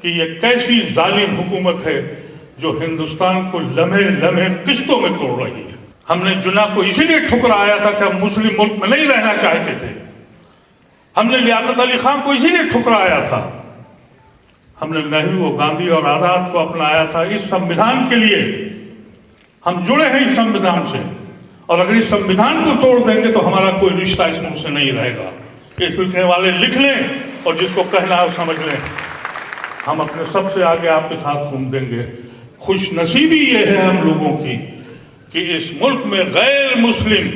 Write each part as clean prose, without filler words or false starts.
کہ یہ کیسی ظالم حکومت ہے جو ہندوستان کو لمحے لمحے قسطوں میں توڑ رہی ہے۔ ہم نے جناح کو اسی لیے ٹھکرایا تھا کہ ہم مسلم ملک میں نہیں رہنا چاہتے تھے، ہم نے لیاقت علی خان کو اسی لیے ٹھکرایا تھا، ہم نے نہرو، گاندھی اور آزاد کو اپنایا تھا اس سموِدھان کے لیے۔ ہم جڑے ہیں اس سموِدھان سے، اور اگر اس سموِدھان کو توڑ دیں گے تو ہمارا کوئی رشتہ اس ملک سے نہیں رہے گا۔ یہ لکھنے والے لکھ لیں اور جس کو کہنا ہے وہ سمجھ لیں، ہم اپنے سب سے آگے آپ کے ساتھ گھوم دیں گے۔ خوش نصیبی یہ ہے ہم لوگوں کی کہ اس ملک میں غیر مسلم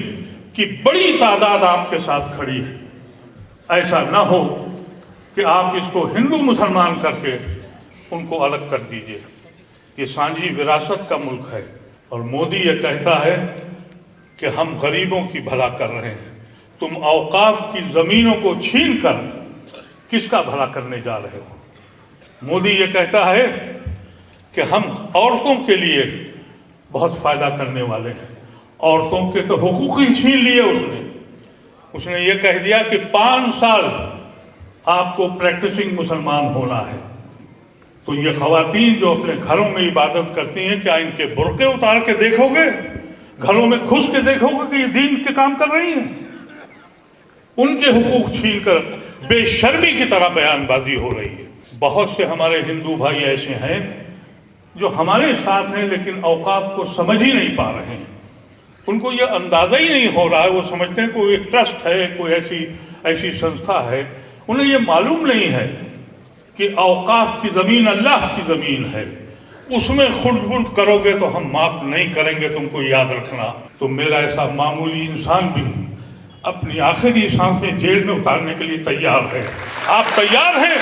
کی بڑی تعداد آپ کے ساتھ کھڑی ہے۔ ایسا نہ ہو کہ آپ اس کو ہندو مسلمان کر کے ان کو الگ کر دیجئے۔ یہ سانجھی وراثت کا ملک ہے، اور مودی یہ کہتا ہے کہ ہم غریبوں کی بھلا کر رہے ہیں۔ تم اوقاف کی زمینوں کو چھین کر کس کا بھلا کرنے جا رہے ہو؟ مودی یہ کہتا ہے کہ ہم عورتوں کے لیے بہت فائدہ کرنے والے ہیں۔ عورتوں کے تو حقوق ہی چھین لیے اس نے یہ کہہ دیا کہ 5 سال آپ کو پریکٹسنگ مسلمان ہونا ہے۔ تو یہ خواتین جو اپنے گھروں میں عبادت کرتی ہیں، کیا ان کے برقعے اتار کے دیکھو گے؟ گھروں میں گھس کے دیکھو گے کہ یہ دین کے کام کر رہی ہیں؟ ان کے حقوق چھین کر بے شرمی کی طرح بیان بازی ہو رہی ہے۔ بہت سے ہمارے ہندو بھائی ایسے ہیں جو ہمارے ساتھ ہیں لیکن اوقاف کو سمجھ ہی نہیں پا رہے ہیں، ان کو یہ اندازہ ہی نہیں ہو رہا ہے۔ وہ سمجھتے ہیں کوئی ایک ٹرسٹ ہے، کوئی ایسی سنستھا ہے، انہیں یہ معلوم نہیں ہے کہ اوقاف کی زمین اللہ کی زمین ہے، اس میں خرد برد کرو گے تو ہم معاف نہیں کریں گے، تم کو یاد رکھنا۔ تو میرا ایسا معمولی انسان بھی اپنی آخری سانسیں جیل میں اتارنے کے لیے تیار ہے۔ آپ تیار ہیں؟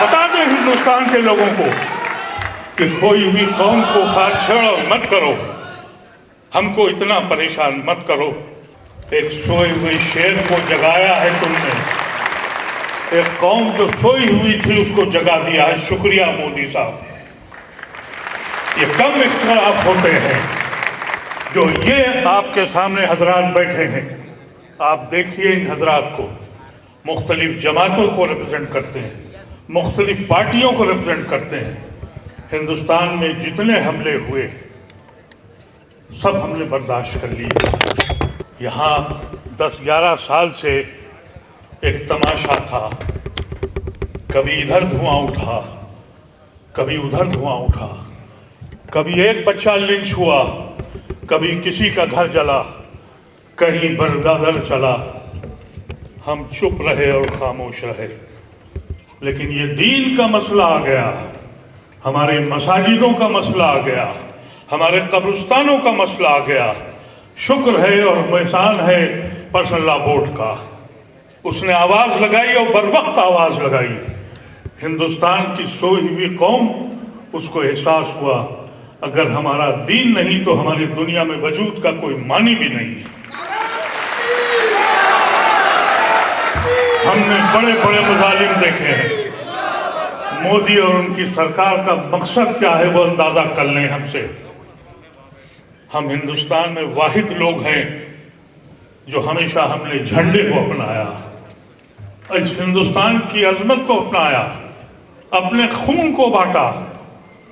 بتا دیں ہندوستان کے لوگوں کو کہ کھوئی ہوئی قوم کو چھیڑو مت کرو، ہم کو اتنا پریشان مت کرو۔ ایک سوئے ہوئے شیر کو جگایا ہے تم نے، ایک قوم جو سوئی ہوئی تھی اس کو جگا دیا ہے۔ شکریہ مودی صاحب۔ یہ کم اختلاف ہوتے ہیں جو یہ آپ کے سامنے حضرات بیٹھے ہیں، آپ دیکھیے ان حضرات کو، مختلف جماعتوں کو ریپرزینٹ کرتے ہیں، مختلف پارٹیوں کو ریپرزینٹ کرتے ہیں۔ ہندوستان میں جتنے حملے ہوئے سب ہم نے برداشت کر لیے۔ یہاں 10-11 سال سے ایک تماشا تھا، کبھی ادھر دھواں اٹھا، کبھی ادھر دھواں اٹھا، کبھی ایک بچہ لنچ ہوا، کبھی کسی کا گھر جلا، کہیں بلڈوزر چلا، ہم چپ رہے اور خاموش رہے۔ لیکن یہ دین کا مسئلہ آ گیا، ہمارے مساجدوں کا مسئلہ آ گیا، ہمارے قبرستانوں کا مسئلہ آ گیا۔ شکر ہے اور احسان ہے پرسنل لا بورڈ کا، اس نے آواز لگائی اور بروقت آواز لگائی۔ ہندوستان کی سوئی ہوئی قوم، اس کو احساس ہوا اگر ہمارا دین نہیں تو ہماری دنیا میں وجود کا کوئی معنی بھی نہیں ہے۔ ہم نے بڑے بڑے مظالم دیکھے ہیں، مودی اور ان کی سرکار کا مقصد کیا ہے وہ اندازہ کر لیں ہم سے۔ ہم ہندوستان میں واحد لوگ ہیں جو ہمیشہ ہم نے جھنڈے کو اپنایا، اس ہندوستان کی عظمت کو اپنایا، اپنے خون کو بانٹا،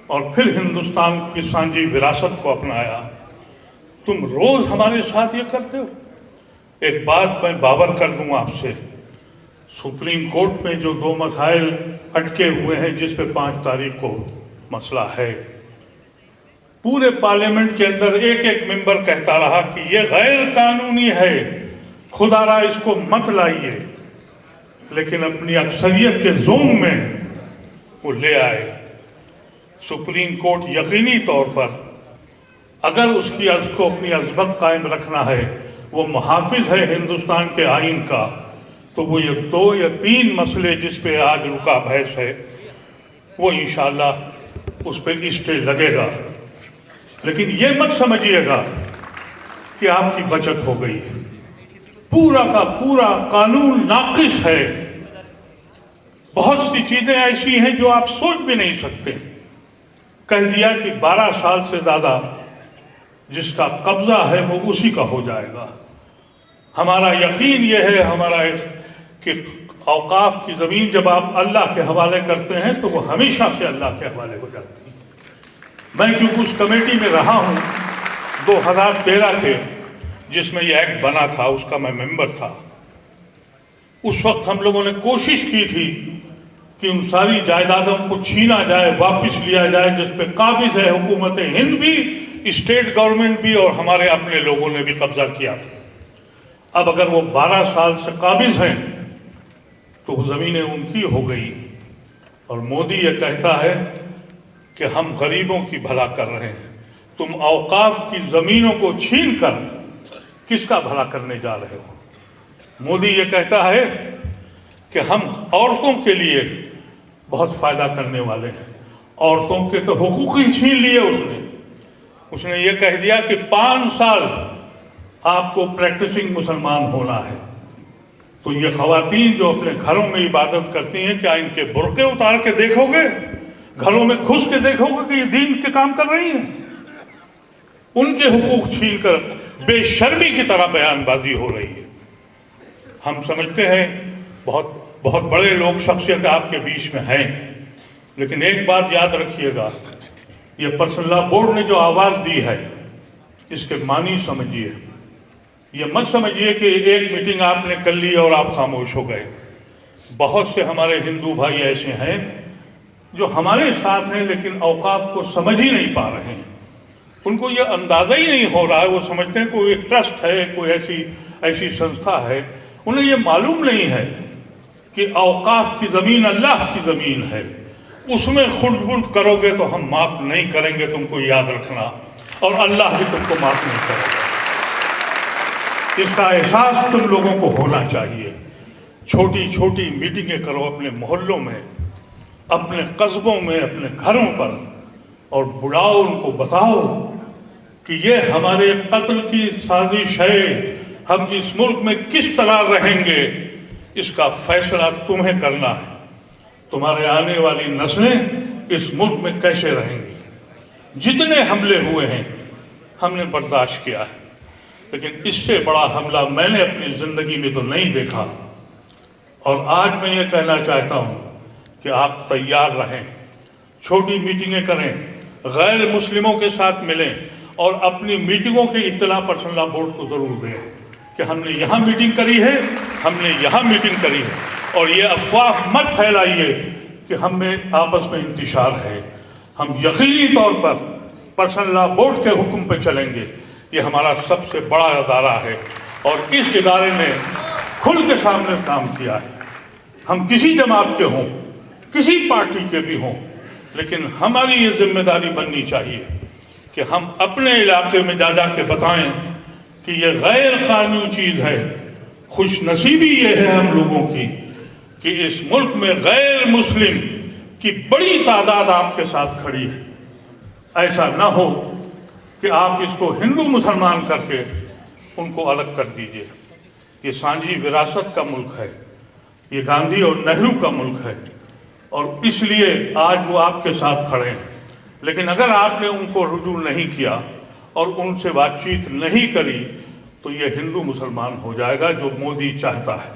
اور پھر ہندوستان کی سانجھی وراثت کو اپنایا۔ تم روز ہمارے ساتھ یہ کرتے ہو۔ ایک بات میں باور کر دوں آپ سے، سپریم کورٹ میں جو 2 مسائل اٹکے ہوئے ہیں جس پہ 5 تاریخ کو مسئلہ ہے، پورے پارلیمنٹ کے اندر ایک ممبر کہتا رہا کہ یہ غیر قانونی ہے، خدا را اس کو مت لائیے، لیکن اپنی اکثریت کے زوم میں وہ لے آئے۔ سپریم کورٹ یقینی طور پر اگر اس کی کو اپنی عظمت قائم رکھنا ہے، وہ محافظ ہے ہندوستان کے آئین کا، تو وہ یہ 2 یا 3 مسئلے جس پہ آج رکا بحث ہے وہ انشاءاللہ اس پہ اسٹے لگے گا۔ لیکن یہ مت سمجھیے گا کہ آپ کی بچت ہو گئی ہے، پورا کا پورا قانون ناقص ہے۔ بہت سی چیزیں ایسی ہیں جو آپ سوچ بھی نہیں سکتے۔ کہہ دیا کہ 12 سال سے زیادہ جس کا قبضہ ہے وہ اسی کا ہو جائے گا۔ ہمارا یقین یہ ہے کہ اوقاف کی زمین جب آپ اللہ کے حوالے کرتے ہیں تو وہ ہمیشہ سے اللہ کے حوالے ہو جاتی ہے۔ میں کیونکہ اس کمیٹی میں رہا ہوں 2013 کے جس میں یہ ایکٹ بنا تھا، اس کا میں ممبر تھا۔ اس وقت ہم لوگوں نے کوشش کی تھی کہ ان ساری جائیدادوں کو چھینا جائے، واپس لیا جائے، جس پہ قابض ہے حکومت ہند بھی، اسٹیٹ گورنمنٹ بھی، اور ہمارے اپنے لوگوں نے بھی قبضہ کیا تھا۔ اب اگر وہ 12 سال سے قابض ہیں تو وہ زمینیں ان کی ہو گئی، اور مودی یہ کہتا ہے کہ ہم غریبوں کی بھلا کر رہے ہیں۔ تم اوقاف کی زمینوں کو چھین کر کس کا بھلا کرنے جا رہے ہو؟ مودی یہ کہتا ہے کہ ہم عورتوں کے لیے بہت فائدہ کرنے والے ہیں۔ عورتوں کے تو حقوق ہی چھین لیے اس نے یہ کہہ دیا کہ 5 سال آپ کو پریکٹسنگ مسلمان ہونا ہے۔ تو یہ خواتین جو اپنے گھروں میں عبادت کرتی ہیں، کیا ان کے برقعے اتار کے دیکھو گے؟ گھروں میں گھس کے دیکھو گے کہ یہ دین کے کام کر رہی ہیں؟ ان کے حقوق چھین کر بے شرمی کی طرح بیان بازی ہو رہی ہے۔ ہم سمجھتے ہیں بہت بڑے لوگ شخصیت آپ کے بیچ میں ہیں، لیکن ایک بات یاد رکھیے گا، یہ پرسنل لا بورڈ نے جو آواز دی ہے اس کے معنی سمجھیے۔ یہ مت سمجھیے کہ ایک میٹنگ آپ نے کر لی اور آپ خاموش ہو گئے۔ بہت سے ہمارے ہندو بھائی ایسے ہیں جو ہمارے ساتھ ہیں لیکن اوقاف کو سمجھ ہی نہیں پا رہے ہیں۔ ان کو یہ اندازہ ہی نہیں ہو رہا ہے، وہ سمجھتے ہیں کوئی ایک ٹرسٹ ہے، کوئی ایسی سنستھا ہے۔ انہیں یہ معلوم نہیں ہے کہ اوقاف کی زمین اللہ کی زمین ہے، اس میں خرد برد کرو گے تو ہم معاف نہیں کریں گے، تم کو یاد رکھنا، اور اللہ بھی تم کو معاف نہیں کرے گا۔ اس کا احساس تم لوگوں کو ہونا چاہیے۔ چھوٹی چھوٹی میٹنگیں کرو اپنے محلوں میں، اپنے قصبوں میں، اپنے گھروں پر، اور بلاؤ، ان کو بتاؤ کہ یہ ہمارے قتل کی سازش ہے، ہم اس ملک میں کس طرح رہیں گے، اس کا فیصلہ تمہیں کرنا ہے۔ تمہارے آنے والی نسلیں اس ملک میں کیسے رہیں گی؟ جتنے حملے ہوئے ہیں ہم نے برداشت کیا ہے، لیکن اس سے بڑا حملہ میں نے اپنی زندگی میں تو نہیں دیکھا۔ اور آج میں یہ کہنا چاہتا ہوں کہ آپ تیار رہیں، چھوٹی میٹنگیں کریں، غیر مسلموں کے ساتھ ملیں، اور اپنی میٹنگوں کی اطلاع پرسنل لا بورڈ کو ضرور دیں کہ ہم نے یہاں میٹنگ کری ہے، ہم نے یہاں میٹنگ کری ہے۔ اور یہ افواہ مت پھیلائیے کہ ہم میں آپس میں انتشار ہے۔ ہم یقینی طور پر پرسنل لا بورڈ کے حکم پہ چلیں گے۔ یہ ہمارا سب سے بڑا ادارہ ہے، اور اس ادارے نے کھل کے سامنے کام کیا ہے۔ ہم کسی جماعت کے ہوں، کسی پارٹی کے بھی ہوں، لیکن ہماری یہ ذمہ داری بننی چاہیے کہ ہم اپنے علاقے میں جا کے بتائیں کہ یہ غیر قانونی چیز ہے۔ خوش نصیبی یہ ہے ہم لوگوں کی کہ اس ملک میں غیر مسلم کی بڑی تعداد آپ کے ساتھ کھڑی ہے۔ ایسا نہ ہو کہ آپ اس کو ہندو مسلمان کر کے ان کو الگ کر دیجئے۔ یہ سانجھی وراثت کا ملک ہے، یہ گاندھی اور نہرو کا ملک ہے، اور اس لیے آج وہ آپ کے ساتھ کھڑے ہیں۔ لیکن اگر آپ نے ان کو رجوع نہیں کیا اور ان سے بات چیت نہیں کری تو یہ ہندو مسلمان ہو جائے گا جو مودی چاہتا ہے۔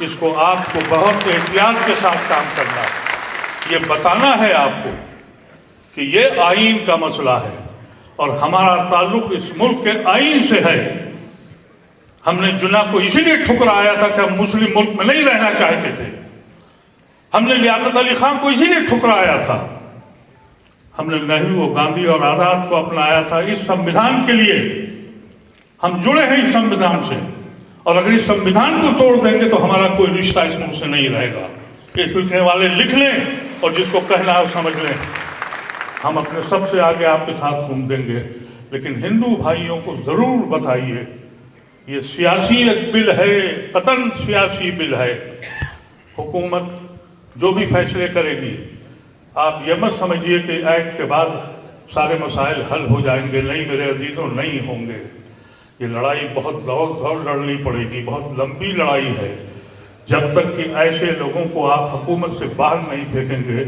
اس کو آپ کو بہت احتیاط کے ساتھ کام کرنا ہے۔ یہ بتانا ہے آپ کو کہ یہ آئین کا مسئلہ ہے، اور ہمارا تعلق اس ملک کے آئین سے ہے۔ ہم نے جناح کو اسی لیے ٹھکرایا تھا کہ ہم مسلم ملک میں نہیں رہنا چاہتے تھے۔ ہم نے لیاقت علی خان کو اسی لیے ٹھکرایا تھا۔ ہم نے نہرو، گاندھی اور آزاد کو اپنایا تھا اس سموِدھان کے لیے۔ ہم جڑے ہیں اس سموِدھان سے، اور اگر اس سموِدھان کو توڑ دیں گے تو ہمارا کوئی رشتہ اس ملک سے نہیں رہے گا۔ یہ لکھنے والے لکھ لیں، اور جس کو کہنا ہے وہ سمجھ لیں۔ ہم اپنے سب سے آگے آپ کے ساتھ گھوم دیں گے، لیکن ہندو بھائیوں کو ضرور بتائیے یہ سیاسی ایک بل ہے، قطعاً سیاسی بل ہے۔ حکومت جو بھی فیصلے کرے گی، آپ یہ مت سمجھیے کہ ایکٹ کے بعد سارے مسائل حل ہو جائیں گے۔ نہیں میرے عزیزوں، نہیں ہوں گے۔ یہ لڑائی بہت زور لڑنی پڑے گی، بہت لمبی لڑائی ہے۔ جب تک کہ ایسے لوگوں کو آپ حکومت سے باہر نہیں پھینکیں گے،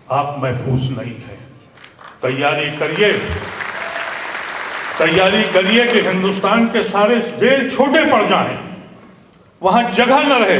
آپ محفوظ نہیں ہیں۔ تیاری کریے کہ ہندوستان کے سارے جیل چھوٹے پڑ جائیں، وہاں جگہ نہ رہے